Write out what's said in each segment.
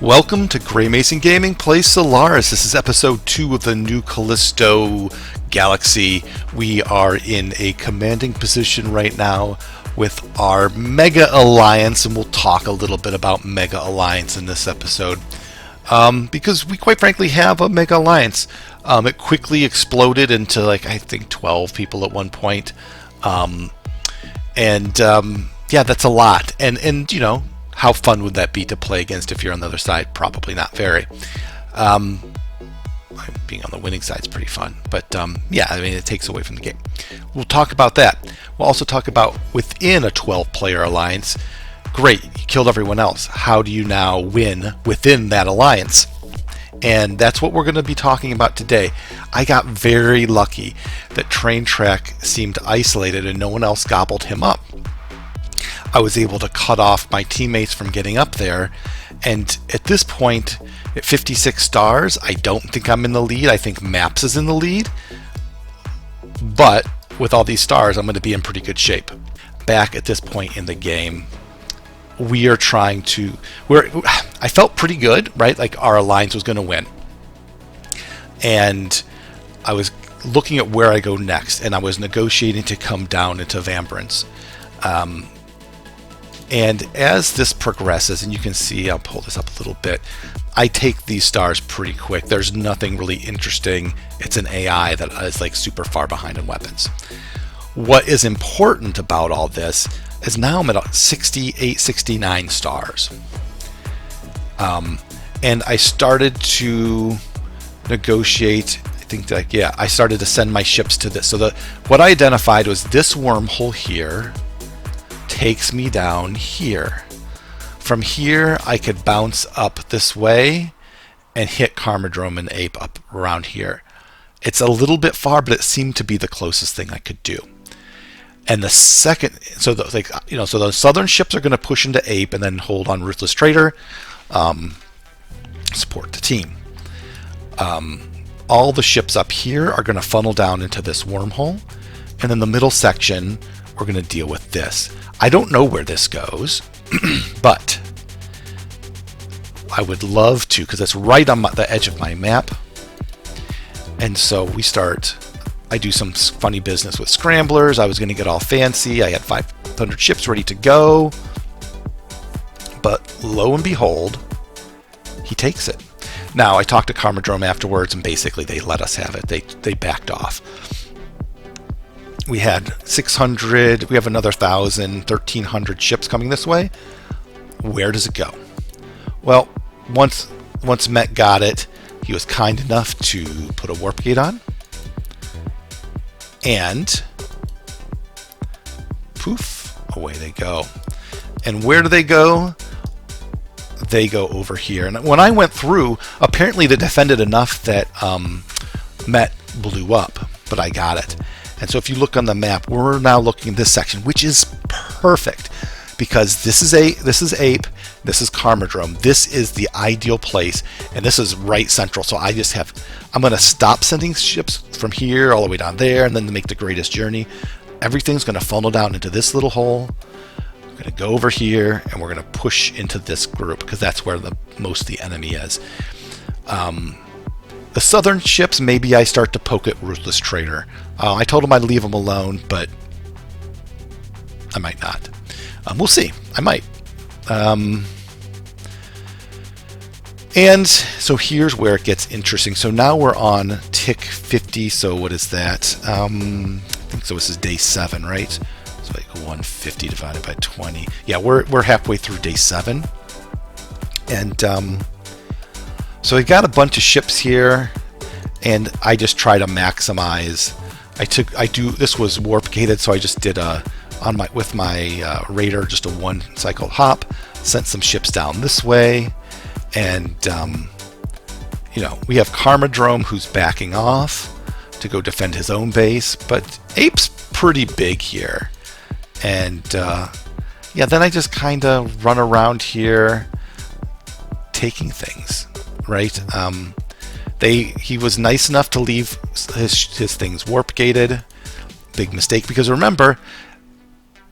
Welcome to Gray Mason Gaming Plays Solaris. This is episode 2 of the new Callisto Galaxy. We are in a commanding position right now with our Mega Alliance, and we'll talk a little bit about Mega Alliance in this episode. Because we quite frankly have a Mega Alliance. It quickly exploded into I think 12 people at one point. Yeah, that's a lot. And you know, how fun would that be to play against if you're on the other side? Probably not very. Being on the winning side is pretty fun. But yeah, I mean, it takes away from the game. We'll talk about that. We'll also talk about within a 12-player alliance. Great, you killed everyone else. How do you now win within that alliance? And that's what we're going to be talking about today. I got very lucky that Train Track seemed isolated and no one else gobbled him up. I was able to cut off my teammates from getting up there, and at this point, at 56 stars, I don't think I'm in the lead. I think Maps is in the lead, but with all these stars, I'm going to be in pretty good shape. Back at this point in the game, we are trying to... I felt pretty good, right? Like our alliance was going to win, and I was looking at where I go next, and I was negotiating to come down into Vambrance. And as this progresses, and you can see, I'll pull this up a little bit, I take these stars pretty quick. There's nothing really interesting. It's an AI that is like super far behind in weapons. What is important about all this is now I'm at 68, 69 stars. And I started to negotiate, I started to send my ships to this. So what I identified was this wormhole here takes me down here. From here, I could bounce up this way and hit Carmadrome and Ape up around here. It's a little bit far, but it seemed to be the closest thing I could do. And the second, so the southern ships are going to push into Ape and then hold on Ruthless Trader, support the team. All the ships up here are going to funnel down into this wormhole, and then the middle section, we're going to deal with this. I don't know where this goes, but I would love to, because it's right on the edge of my map. And so I do some funny business with scramblers. I was going to get all fancy. I had 500 ships ready to go. But lo and behold, he takes it. Now, I talked to Carmadrome afterwards, and basically they let us have it. They backed off. We had 600, we have another 1,000, 1,300 ships coming this way. Where does it go? Well, once Met got it, he was kind enough to put a warp gate on. And poof, away they go. And where do they go? They go over here. And when I went through, apparently they defended enough that Met blew up, but I got it. And so if you look on the map, we're now looking at this section, which is perfect because this is Ape, this is Carmadrome. This is the ideal place, and this is right central. So I'm going to stop sending ships from here all the way down there, and then to make the greatest journey. Everything's going to funnel down into this little hole. We're going to go over here, and we're going to push into this group because that's where most of the enemy is. The southern ships, maybe I start to poke at Ruthless Trader. I told him I'd leave him alone, but I might not. We'll see. I might. And so here's where it gets interesting. So now we're on tick 50. So what is that? I think so. This is day 7, right? So like 150 divided by 20. Yeah, we're halfway through day 7, and so I got a bunch of ships here, and I just try to maximize. This was warp gated, so I just did with my radar just a 1 cycle hop, sent some ships down this way, and we have Carmadrome who's backing off to go defend his own base, but Ape's pretty big here, and then I just kind of run around here taking things. Right, he was nice enough to leave his things warp gated. Big mistake, because remember,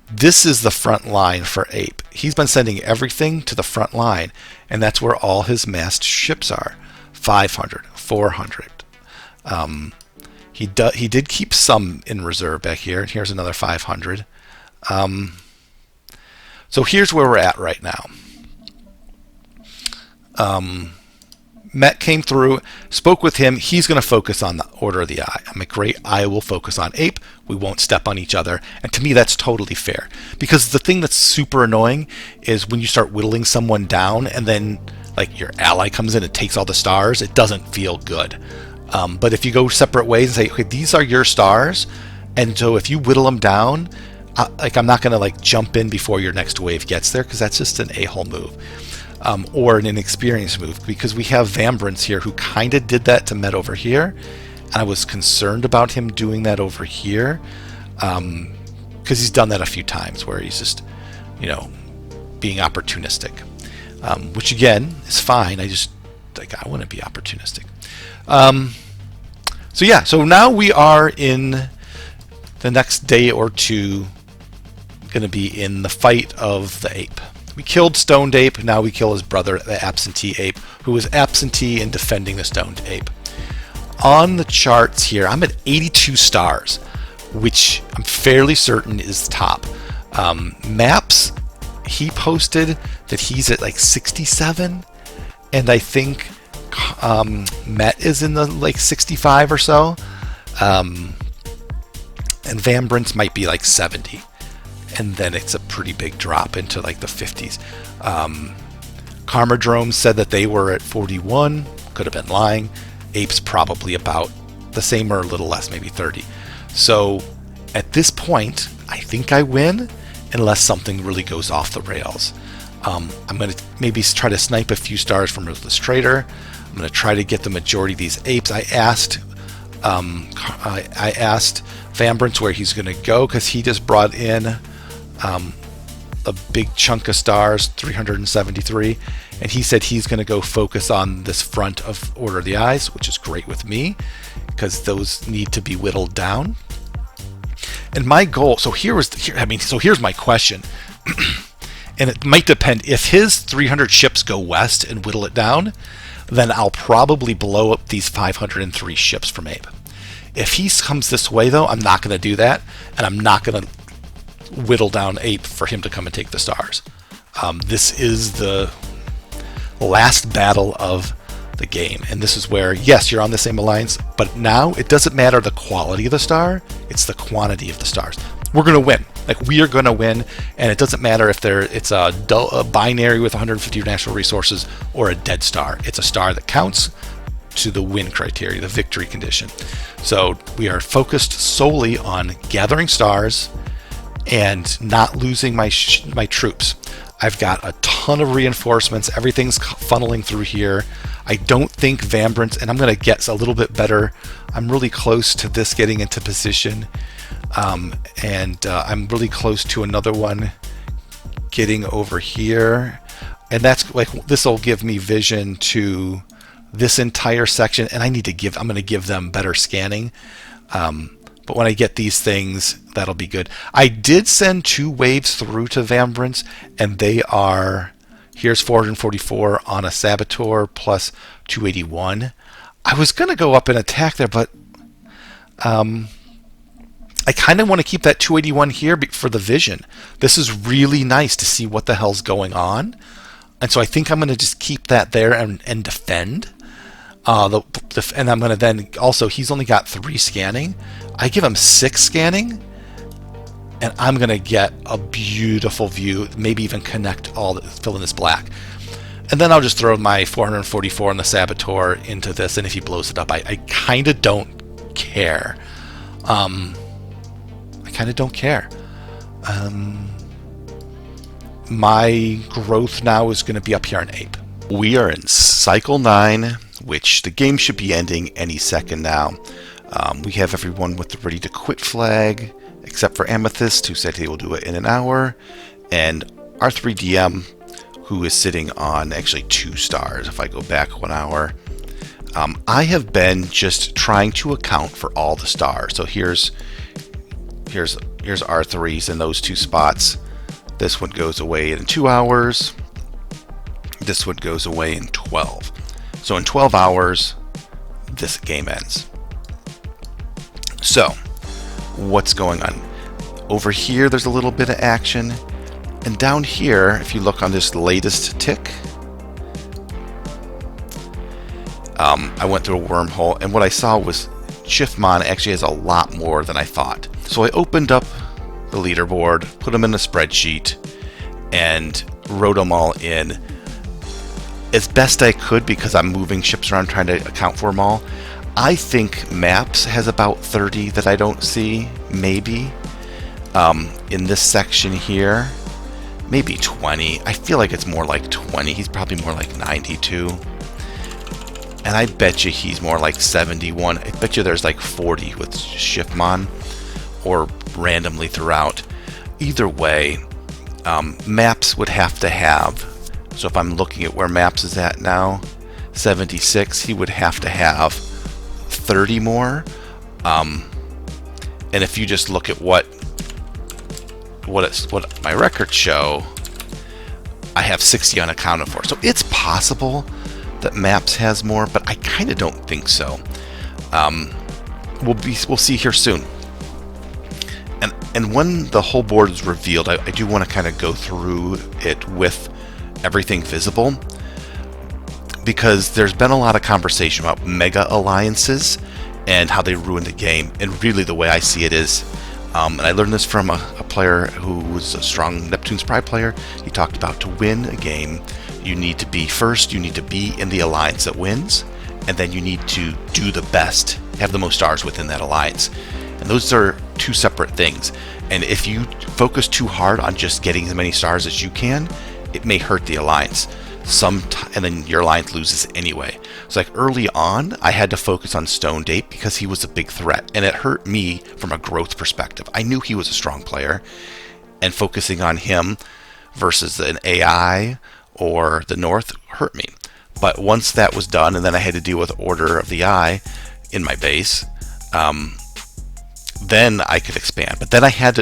This is the front line for Ape. He's been sending everything to the front line, and that's where all his massed ships are. 500, 400. He did keep some in reserve back here, and here's another 500. So here's where we're at right now. Met came through, spoke with him. He's going to focus on the Order of the Eye. I'm like, great, I will focus on Ape. We won't step on each other. And to me, that's totally fair. Because the thing that's super annoying is when you start whittling someone down and then like your ally comes in and takes all the stars, it doesn't feel good. But if you go separate ways and say, okay, these are your stars, and so if you whittle them down, I'm not going to like jump in before your next wave gets there, because that's just an a-hole move. Or an inexperienced move, because we have Vambrance here who kind of did that to Met over here. I was concerned about him doing that over here, because he's done that a few times where he's just, being opportunistic, which again is fine. I want to be opportunistic. So now we are in the next day or two going to be in the fight of the Ape. We killed Stoned Ape, now we kill his brother, the Absentee Ape, who was absentee in defending the Stoned Ape. On the charts here, I'm at 82 stars, which I'm fairly certain is top. Maps, he posted that he's at like 67, and I think Met is in the like 65 or so, and Vambrance might be like 70. And then it's a pretty big drop into like the 50s. Karmadrome said that they were at 41. Could have been lying. Ape's probably about the same or a little less, maybe 30. So at this point, I think I win unless something really goes off the rails. I'm going to maybe try to snipe a few stars from Ruthless Trader. I'm going to try to get the majority of these apes. I asked Vambrance where he's going to go, because he just brought in a big chunk of stars, 373, and he said he's going to go focus on this front of Order of the Eyes, which is great with me because those need to be whittled down. And my goal, so here's my question, and it might depend. If his 300 ships go west and whittle it down, then I'll probably blow up these 503 ships from Ape. If he comes this way, though, I'm not going to do that, and I'm not going to whittle down Ape for him to come and take the stars. This is the last battle of the game, and this is where, yes, you're on the same alliance, but now it doesn't matter the quality of the star, it's the quantity of the stars. We're going to win. Like, we are going to win, and it doesn't matter if it's a binary with 150 natural resources or a dead star. It's a star that counts to the win criteria, the victory condition. So we are focused solely on gathering stars and not losing my troops. I've got a ton of reinforcements. Everything's funneling through here. I don't think Vambrance, and I'm going to get a little bit better. I'm really close to this getting into position. And I'm really close to another one getting over here. And that's like, this will give me vision to this entire section. And I'm going to give them better scanning. But when I get these things, that'll be good. I did send 2 waves through to Vambrance, and they are, here's 444 on a Saboteur plus 281. I was going to go up and attack there, but I kind of want to keep that 281 here for the vision. This is really nice to see what the hell's going on. And so I think I'm going to just keep that there and defend. And I'm going to then also, he's only got 3 scanning. I give him 6 scanning, and I'm going to get a beautiful view, maybe even connect fill in this black. And then I'll just throw my 444 on the Saboteur into this, and if he blows it up, I kind of don't care. I kind of don't care. My growth now is going to be up here on Ape. We are in Cycle 9, which the game should be ending any second now. We have everyone with the ready to quit flag, except for Amethyst, who said he will do it in an hour, and our 3DM, who is sitting on actually 2 stars if I go back 1 hour. I have been just trying to account for all the stars. So here's Here's R3s in those two spots. This one goes away in 2 hours. This one goes away in 12. So in 12 hours, this game ends. So, what's going on? Over here, there's a little bit of action. And down here, if you look on this latest tick, I went through a wormhole, and what I saw was Shiftmon actually has a lot more than I thought. So I opened up the leaderboard, put them in a spreadsheet, and wrote them all in as best I could because I'm moving ships around trying to account for them all. I think Maps has about 30 that I don't see, maybe. In this section here, maybe 20. I feel like it's more like 20. He's probably more like 92. And I bet you he's more like 71. I bet you there's like 40 with Shiftmon or randomly throughout. Either way, Maps would have to have, so if I'm looking at where Maps is at now, 76, he would have to have 30 more. And if you just look at what my records show, I have 60 unaccounted for. So it's possible that Maps has more, but I kind of don't think so. We'll see here soon. And when the whole board is revealed, I do want to kind of go through it with everything visible, because there's been a lot of conversation about mega alliances and how they ruin the game. And really the way I see it is, and I learned this from a player who was a strong Neptune's Pride player. He talked about to win a game, you need to be first, you need to be in the alliance that wins, and then you need to do the best, have the most stars within that alliance. And those are two separate things. And if you focus too hard on just getting as many stars as you can, it may hurt the alliance. And then your alliance loses anyway. So like early on, I had to focus on Stone Date because he was a big threat, and it hurt me from a growth perspective. I knew he was a strong player, and focusing on him versus an AI or the North hurt me. But once that was done, and then I had to deal with Order of the Eye in my base, then I could expand. But then I had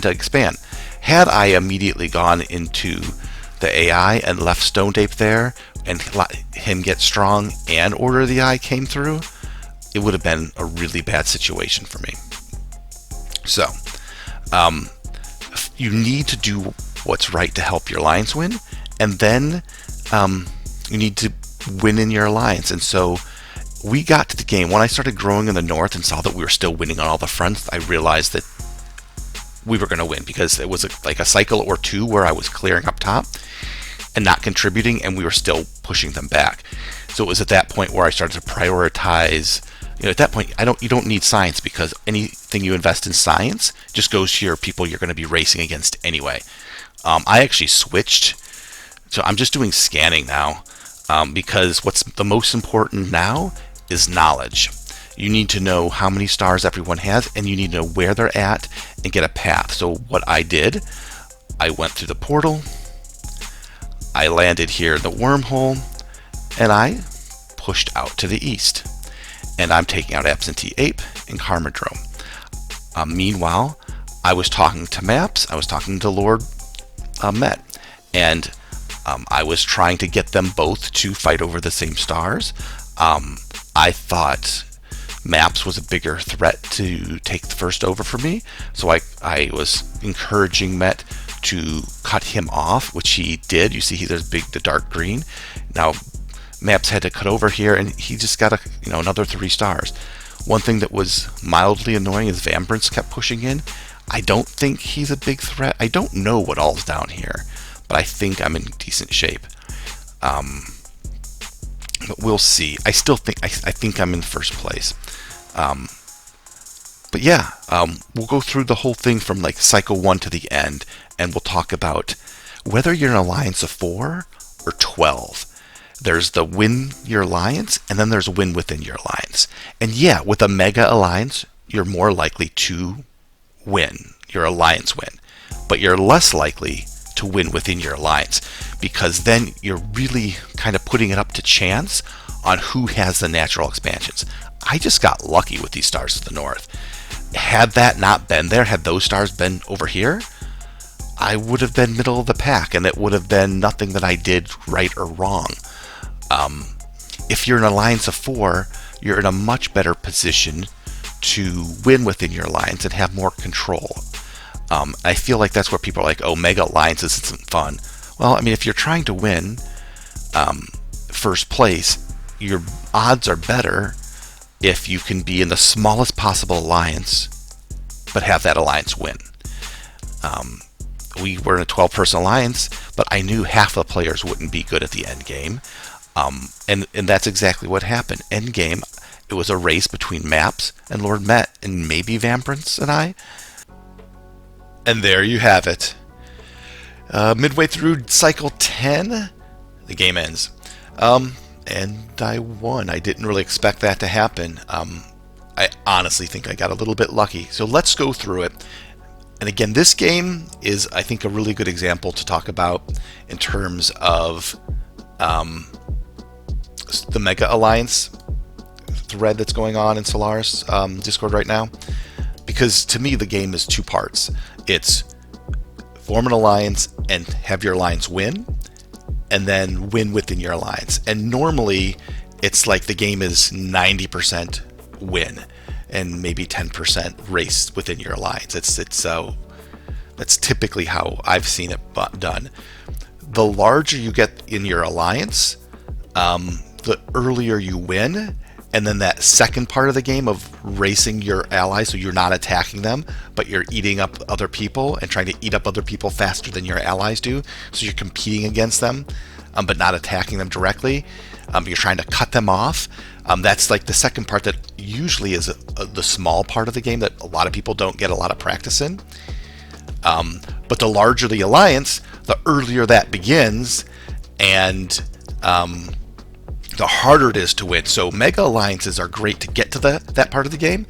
to expand. Had I immediately gone into the AI and left Stone Dape there and let him get strong and Order of the Eye came through, it would have been a really bad situation for me. So, you need to do what's right to help your alliance win, and then you need to win in your alliance. And so we got to the game. When I started growing in the North and saw that we were still winning on all the fronts, I realized that we were going to win, because it was like a cycle or two where I was clearing up top and not contributing, and we were still pushing them back. So it was at that point where I started to prioritize. At that point, you don't need science, because anything you invest in science just goes to your people you're going to be racing against anyway. I actually switched, so I'm just doing scanning now, because what's the most important now is knowledge. You need to know how many stars everyone has, and you need to know where they're at and get a path. So what I did, I went through the portal, I landed here in the wormhole, and I pushed out to the east. And I'm taking out Absentee Ape and Karmadrome. Meanwhile, I was talking to Maps, I was talking to Lord Met, and I was trying to get them both to fight over the same stars. I thought Maps was a bigger threat to take the first over for me, so I was encouraging Met to cut him off, which he did. You see, there's the dark green. Now, Maps had to cut over here, and he just got another 3 stars. One thing that was mildly annoying is Vambrance kept pushing in. I don't think he's a big threat. I don't know what all's down here, but I think I'm in decent shape. But we'll see. I still think I think I'm in first place. But yeah, we'll go through the whole thing from like cycle 1 to the end, and we'll talk about whether you're in an alliance of 4 or 12. There's the win your alliance, and then there's win within your alliance. And yeah, with a mega alliance, you're more likely to win, your alliance win. But you're less likely to win within your alliance, because then you're really kind of putting it up to chance on who has the natural expansions. I just got lucky with these stars of the North. had that not been there, had those stars been over here, I would have been middle of the pack, and it would have been nothing that I did right or wrong. If you're an alliance of 4, you're in a much better position to win within your alliance and have more control. I feel like that's where people are like, oh, mega alliances isn't fun. Well, I mean, if you're trying to win first place, your odds are better if you can be in the smallest possible alliance, but have that alliance win. We were in a 12-person alliance, but I knew half the players wouldn't be good at the end game. And that's exactly what happened. End game, it was a race between Maps and Lord Met and maybe Vamprince and I. And there you have it. Midway through cycle 10, the game ends. And I won. I didn't really expect that to happen. I honestly think I got a little bit lucky. So let's go through it. And again, this game is, I think, a really good example to talk about in terms of the Mega Alliance thread that's going on in Solaris Discord right now. Because to me, the game is 2 parts. It's form an alliance and have your alliance win, and then win within your alliance. And normally, it's like the game is 90% win and maybe 10% race within your alliance. That's typically how I've seen it done. The larger you get in your alliance, the earlier you win, and then that second part of the game of racing your allies, so you're not attacking them, but you're eating up other people and trying to eat up other people faster than your allies do, so you're competing against them, but not attacking them directly. You're trying to cut them off. That's like the second part that usually is the small part of the game that a lot of people don't get a lot of practice in. But the larger the alliance, the earlier that begins, and the harder it is to win. So mega alliances are great to get to that part of the game.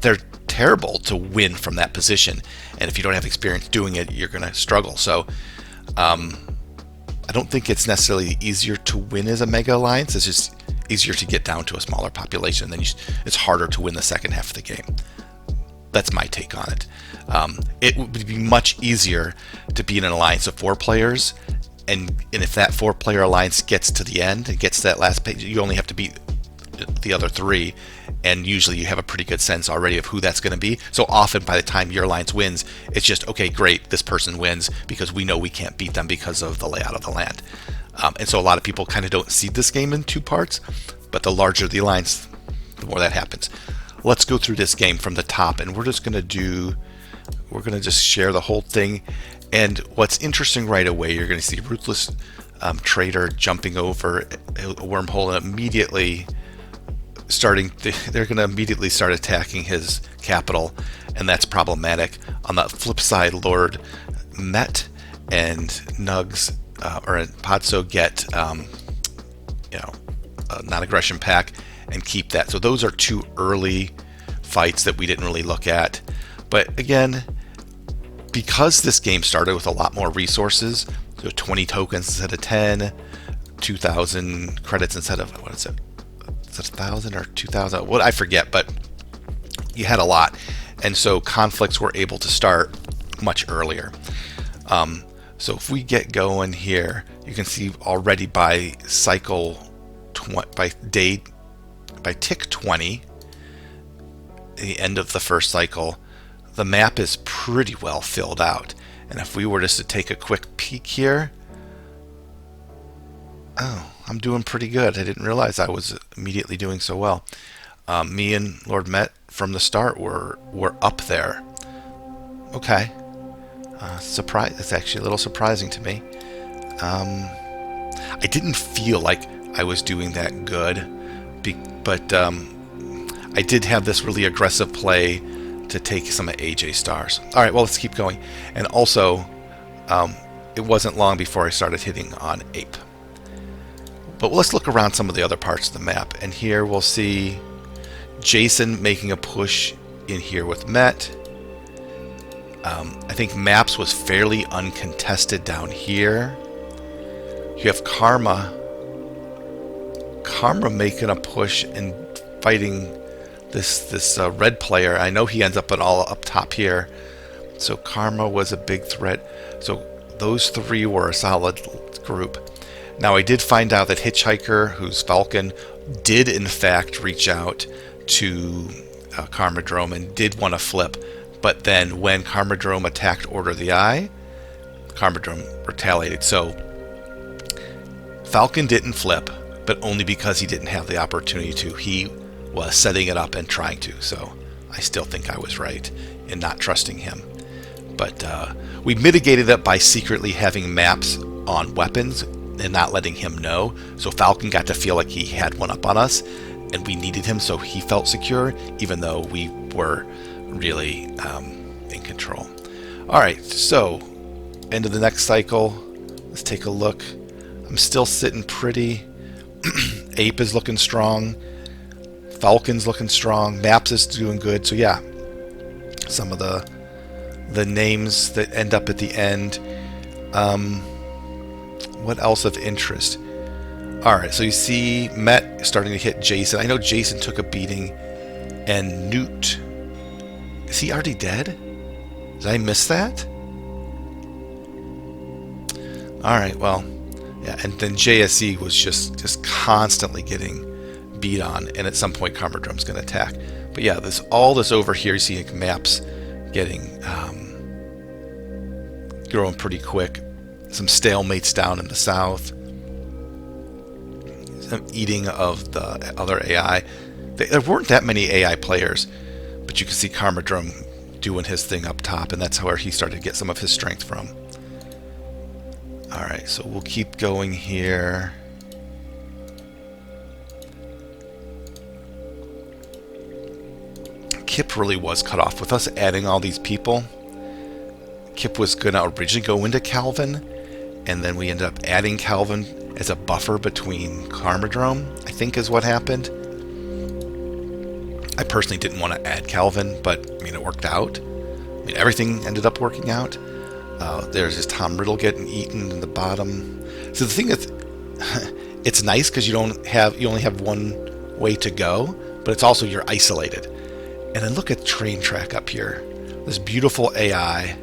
They're terrible to win from that position. And if you don't have experience doing it, you're going to struggle. So I don't think it's necessarily easier to win as a mega alliance. It's just easier to get down to a smaller population. Then it's harder to win the second half of the game. That's my take on it. It would be much easier to be in an alliance of 4 players, and if that 4-player alliance gets to the end and gets to that last page, you only have to beat the other 3, and usually you have a pretty good sense already of who that's going to be. So often by the time your alliance wins, it's just, okay, great, this person wins because we know we can't beat them because of the layout of the land. And so a lot of people kind of don't see this game in 2 parts, but the larger the alliance, the more that happens. Let's go through this game from the top, and we're going to just share the whole thing. And what's interesting right away, you're going to see Ruthless Trader jumping over a wormhole and immediately they're going to immediately start attacking his capital, and that's problematic. On the flip side, Lord Met and Nugs or Podso get a non-aggression pack and keep that. So those are 2 early fights that we didn't really look at. But again, because this game started with a lot more resources, so 20 tokens instead of 10, 2,000 credits instead of, what is it? Is it 1,000 or 2,000? What, I forget, but you had a lot. And so conflicts were able to start much earlier. So if we get going here, you can see already by tick 20, the end of the first cycle, the map is pretty well filled out. And if we were just to take a quick peek here, oh, I'm doing pretty good. I didn't realize I was immediately doing so well. Me and Lord Met from the start were up there. Okay. It's actually a little surprising to me. I didn't feel like I was doing that good, but I did have this really aggressive play to take some of AJ stars. All right, well, let's keep going. And also, it wasn't long before I started hitting on Ape. But let's look around some of the other parts of the map. And here we'll see Jason making a push in here with Met. I think Maps was fairly uncontested down here. You have Karma making a push and fighting this red player. I know he ends up all up top here. So Karma was a big threat. So those three were a solid group. Now I did find out that Hitchhiker, who's Falcon, did in fact reach out to Karmadrome and did want to flip. But then when Karmadrome attacked Order of the Eye, Karmadrome retaliated. So Falcon didn't flip, but only because he didn't have the opportunity to. He was setting it up and trying to. So I still think I was right in not trusting him. But we mitigated it by secretly having maps on weapons and not letting him know. So Falcon got to feel like he had one up on us, and we needed him so he felt secure, even though we were really in control. All right, so end of the next cycle. Let's take a look. I'm still sitting pretty. Ape is looking strong. Falcon's looking strong. Maps is doing good. So yeah, some of the names that end up at the end. What else of interest? All right, so you see Met starting to hit Jason. I know Jason took a beating, and Newt, is he already dead? Did I miss that? All right, well, yeah, and then JSE was just constantly getting beat on, and at some point Karmadrome's going to attack. But yeah, there's all this over here. You see maps getting growing pretty quick. Some stalemates down in the south. Some eating of the other AI. There weren't that many AI players, but you can see Karmadrome doing his thing up top, and that's where he started to get some of his strength from. Alright, so we'll keep going here. Kip really was cut off. With us adding all these people, Kip was going to originally go into Calvin, and then we ended up adding Calvin as a buffer between Karmadrome, I think is what happened. I personally didn't want to add Calvin, but I mean, it worked out. I mean, everything ended up working out. There's this Tom Riddle getting eaten in the bottom. So the thing is, it's nice because you only have one way to go, but it's also you're isolated. And then look at Train Track up here. This beautiful AI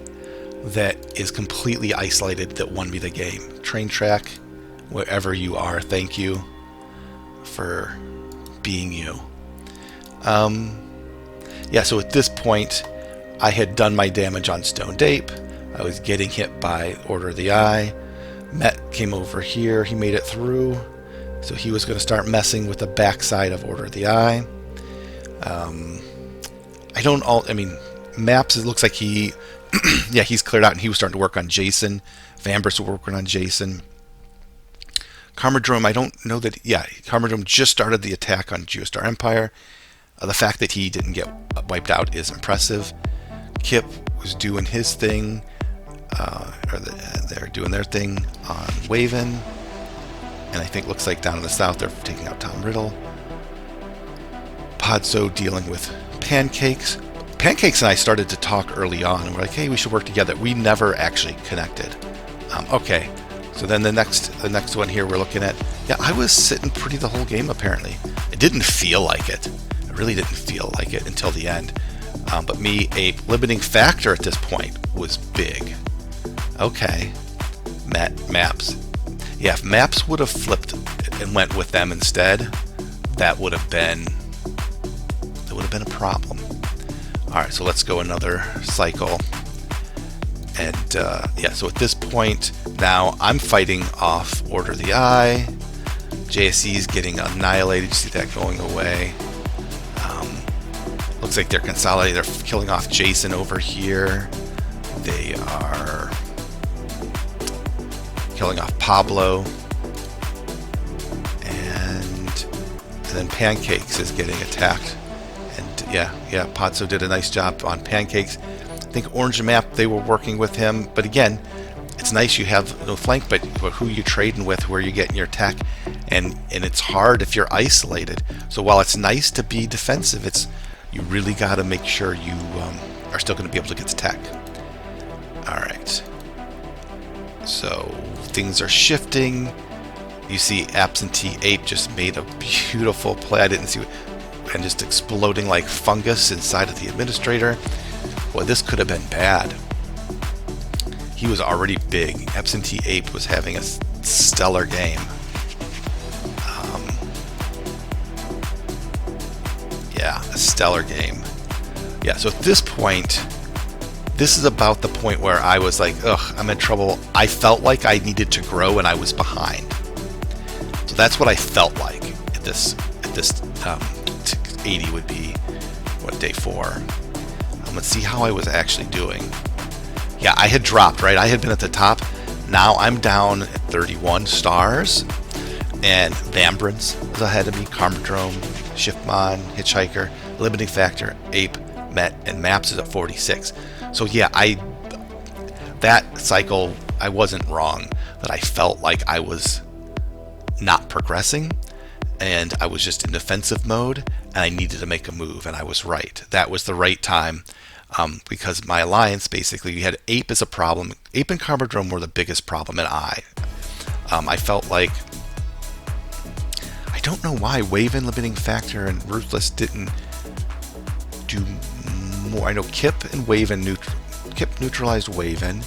that is completely isolated that won me the game. Train Track, wherever you are, thank you for being you. Yeah, so at this point, I had done my damage on Stoned Ape. I was getting hit by Order of the Eye. Met came over here. He made it through. So he was going to start messing with the backside of Order of the Eye. Maps, it looks like he... yeah, he's cleared out, and he was starting to work on Jason. Vambris was working on Jason. Karmadrome, I don't know that... Yeah, Karmadrome just started the attack on Geostar Empire. The fact that he didn't get wiped out is impressive. Kip was doing his thing. They're doing their thing on Waven. And I think looks like down in the south they're taking out Tom Riddle. Podso dealing with Pancakes. Pancakes and I started to talk early on, and we're like, hey, we should work together. We never actually connected. Okay, so then the next one here we're looking at. Yeah, I was sitting pretty the whole game apparently. It didn't feel like it. It really didn't feel like it until the end. But me, a limiting factor at this point was big. Okay, Maps. Yeah, if Maps would have flipped and went with them instead, that would have been a problem. Alright, so let's go another cycle. And yeah, so at this point, now I'm fighting off Order of the Eye. JSE is getting annihilated. You see that going away. Looks like they're consolidating. They're killing off Jason over here. They are killing off Pablo. And then Pancakes is getting attacked. And yeah, Podso did a nice job on Pancakes. I think Orange Map, they were working with him. But again, it's nice you have no flank, but who you trading with, where you getting your tech. And it's hard if you're isolated. So while it's nice to be defensive, you really got to make sure you are still going to be able to get the tech. Alright. So things are shifting. You see Absentee Ape just made a beautiful play. I didn't see and just exploding like fungus inside of the administrator. Boy, this could have been bad. He was already big. Absentee Ape was having a stellar game. Yeah, a stellar game. Yeah, so at this point, this is about the point where I was like, ugh, I'm in trouble. I felt like I needed to grow and I was behind. So that's what I felt like at this 80 would be, what, day 4. Let's see how I was actually doing. Yeah, I had dropped, right? I had been at the top. Now I'm down at 31 stars. And Vambrance is ahead of me. Carmadrome, Shiftmon, Hitchhiker, Limiting Factor, Ape, Met, and Maps is at 46. So yeah, that cycle, I wasn't wrong. That I felt like I was not progressing. And I was just in defensive mode. And I needed to make a move. And I was right. That was the right time. Because my alliance, basically, we had Ape as a problem. Ape and Carmadrome were the biggest problem, and I felt like, I don't know why Waven, Limiting Factor, and Ruthless didn't do more. I know Kip and Waven, Kip neutralized Waven.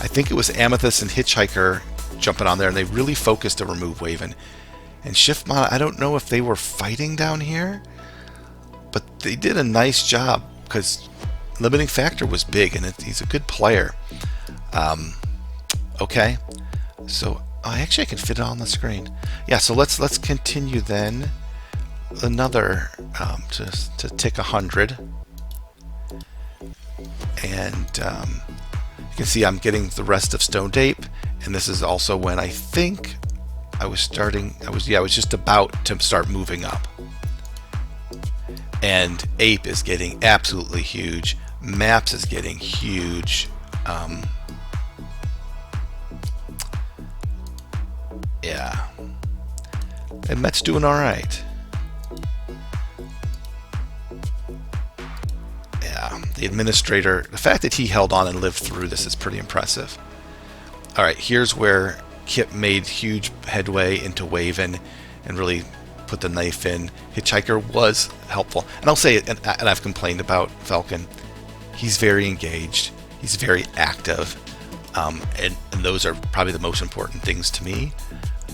I think it was Amethyst and Hitchhiker jumping on there, and they really focused to remove Waven. And Shiftmon, I don't know if they were fighting down here, but they did a nice job, because Limiting Factor was big, and he's a good player. Okay, so actually I can fit it on the screen. Yeah, so let's continue then. Another to tick 100, and you can see I'm getting the rest of Stoned Ape, and this is also when I think I was just about to start moving up. And Ape is getting absolutely huge. Maps is getting huge. Yeah. And Met's doing all right. Yeah. The administrator, the fact that he held on and lived through this is pretty impressive. All right, here's where Kip made huge headway into Waven and really put the knife in. Hitchhiker was helpful. And I'll say it, and I've complained about Falcon. He's very engaged. He's very active. And those are probably the most important things to me.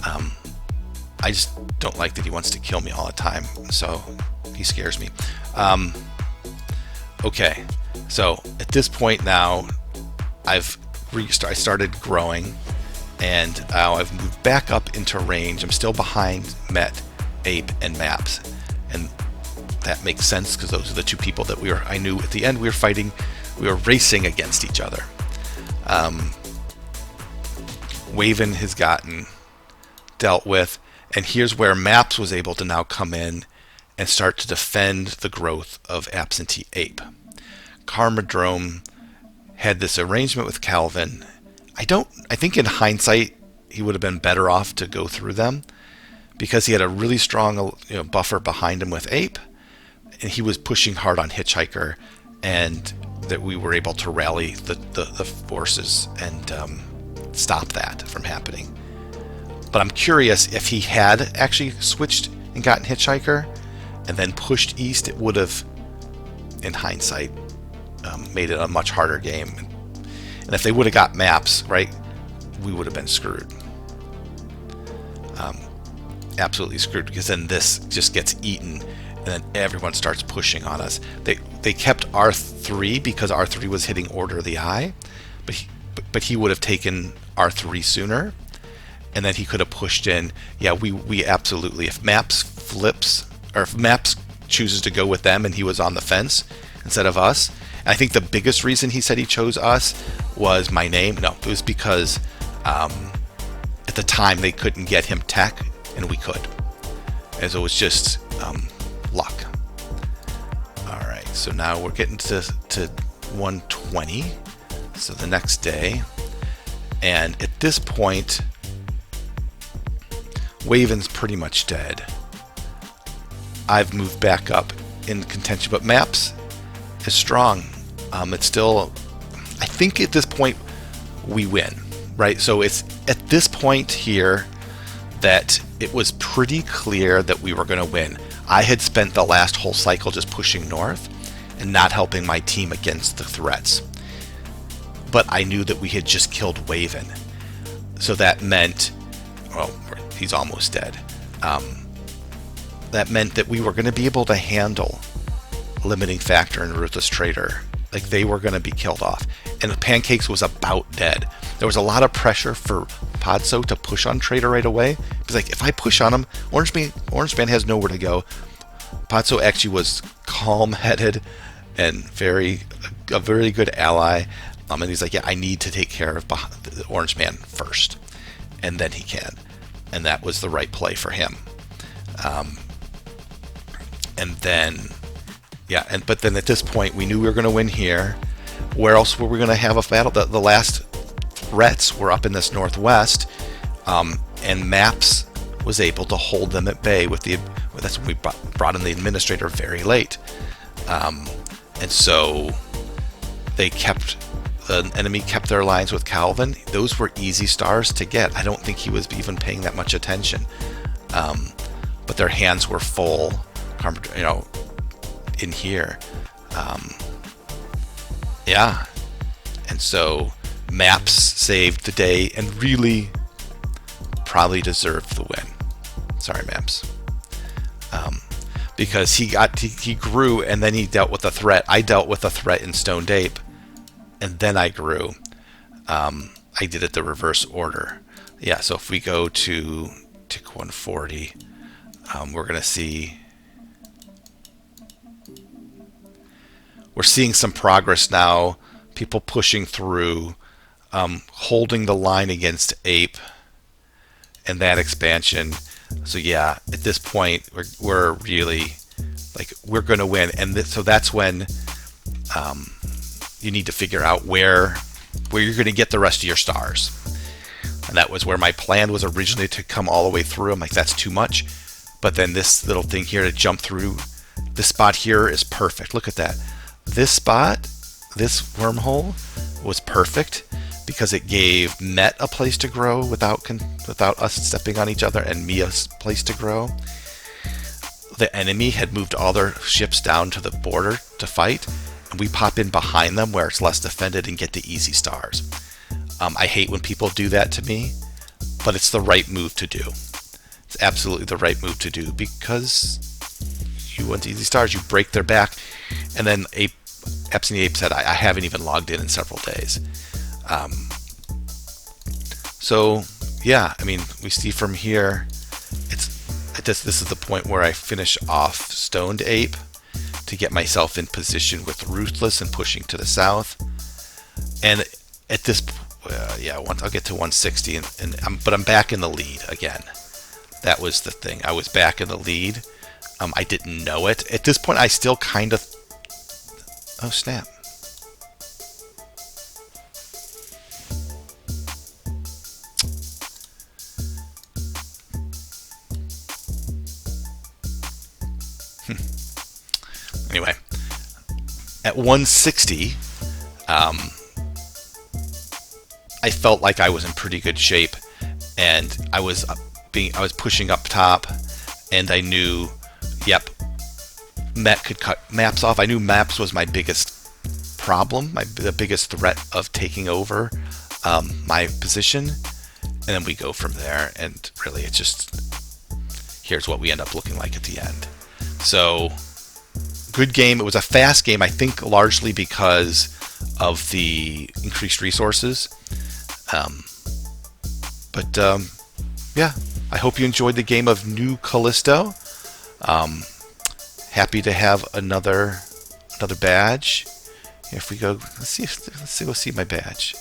I just don't like that he wants to kill me all the time. So he scares me. Okay. So at this point now, I started growing. And now I've moved back up into range. I'm still behind Met, Ape, and Maps. And that makes sense because those are the two people that I knew at the end we were fighting. We were racing against each other. Waven has gotten dealt with. And here's where Maps was able to now come in and start to defend the growth of Absentee Ape. Carmadrome had this arrangement with Calvin. I think in hindsight, he would have been better off to go through them because he had a really strong buffer behind him with Ape, and he was pushing hard on Hitchhiker, and that we were able to rally the forces and stop that from happening. But I'm curious if he had actually switched and gotten Hitchhiker and then pushed east, it would have, in hindsight, made it a much harder game. And if they would have got Maps, right, we would have been screwed. Absolutely screwed, because then this just gets eaten, and then everyone starts pushing on us. They kept R3 because R3 was hitting Order of the Eye, but he would have taken R3 sooner, and then he could have pushed in. Yeah, we absolutely, if Maps flips, or if Maps chooses to go with them and he was on the fence instead of us, I think the biggest reason he said he chose us was my name. No, it was because at the time they couldn't get him tech, and we could. As it was just luck. All right, so now we're getting to 120. So the next day. And at this point, Waven's pretty much dead. I've moved back up in contention, but Maps is strong. It's still, I think at this point we win, right? So it's at this point here that it was pretty clear that we were going to win. I had spent the last whole cycle just pushing north and not helping my team against the threats. But I knew that we had just killed Waven. So that meant, well, he's almost dead. That meant that we were going to be able to handle Limiting Factor and Ruthless Trader. Like, they were going to be killed off. And the Pancakes was about dead. There was a lot of pressure for Podso to push on Trader right away. Because, like, if I push on him, Orange Man has nowhere to go. Podso actually was calm-headed and a very good ally. And he's like, yeah, I need to take care of the Orange Man first. And then he can. And that was the right play for him. And then, yeah, but then at this point, we knew we were going to win here. Where else were we going to have a battle? The last threats were up in this northwest, and Maps was able to hold them at bay that's when we brought in the Administrator very late. And so the enemy kept their lines with Calvin. Those were easy stars to get. I don't think he was even paying that much attention. But their hands were full, in here. Yeah. And so Maps saved the day and really probably deserved the win. Sorry, Maps. Because he grew and then he dealt with a threat. I dealt with a threat in Stoned Ape, and then I grew. I did it the reverse order. Yeah, so if we go to tick 140, we're going to see... We're seeing some progress now. People pushing through, holding the line against Ape and that expansion. So yeah, at this point, we're really, like, we're going to win. And so that's when you need to figure out where you're going to get the rest of your stars. And that was where my plan was originally to come all the way through. I'm like, that's too much. But then this little thing here to jump through, this spot here is perfect. Look at that. This spot, this wormhole, was perfect because it gave Met a place to grow without us stepping on each other, and me a place to grow. The enemy had moved all their ships down to the border to fight, and we pop in behind them where it's less defended and get the easy stars. I hate when people do that to me, but it's the right move to do. It's absolutely the right move to do because you want easy stars, you break their back. And then Epstein Ape said, I haven't even logged in several days. So yeah, I mean, we see from here, this is the point where I finish off Stoned Ape to get myself in position with Ruthless and pushing to the south. And at this, I'll get to 160, but I'm back in the lead again. That was the thing. I was back in the lead. I didn't know it. At this point, I still kind of... Oh, snap. Anyway, at 160, I felt like I was in pretty good shape, and I was pushing up top, and I knew, yep, Met could cut Maps off. I knew Maps was my biggest problem, the biggest threat of taking over my position, and then we go from there. And really, it's just, here's what we end up looking like at the end. So, good game. It was a fast game, I think, largely because of the increased resources. Yeah, I hope you enjoyed the game of New Callisto. Happy to have another badge. If we go, we'll see my badge.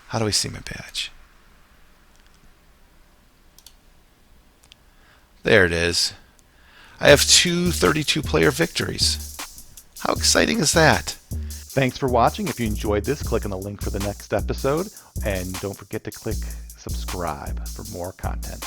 How do we see my badge? There it is. I have 2 32-player victories. How exciting is that? Thanks for watching. If you enjoyed this, click on the link for the next episode. And don't forget to click subscribe for more content.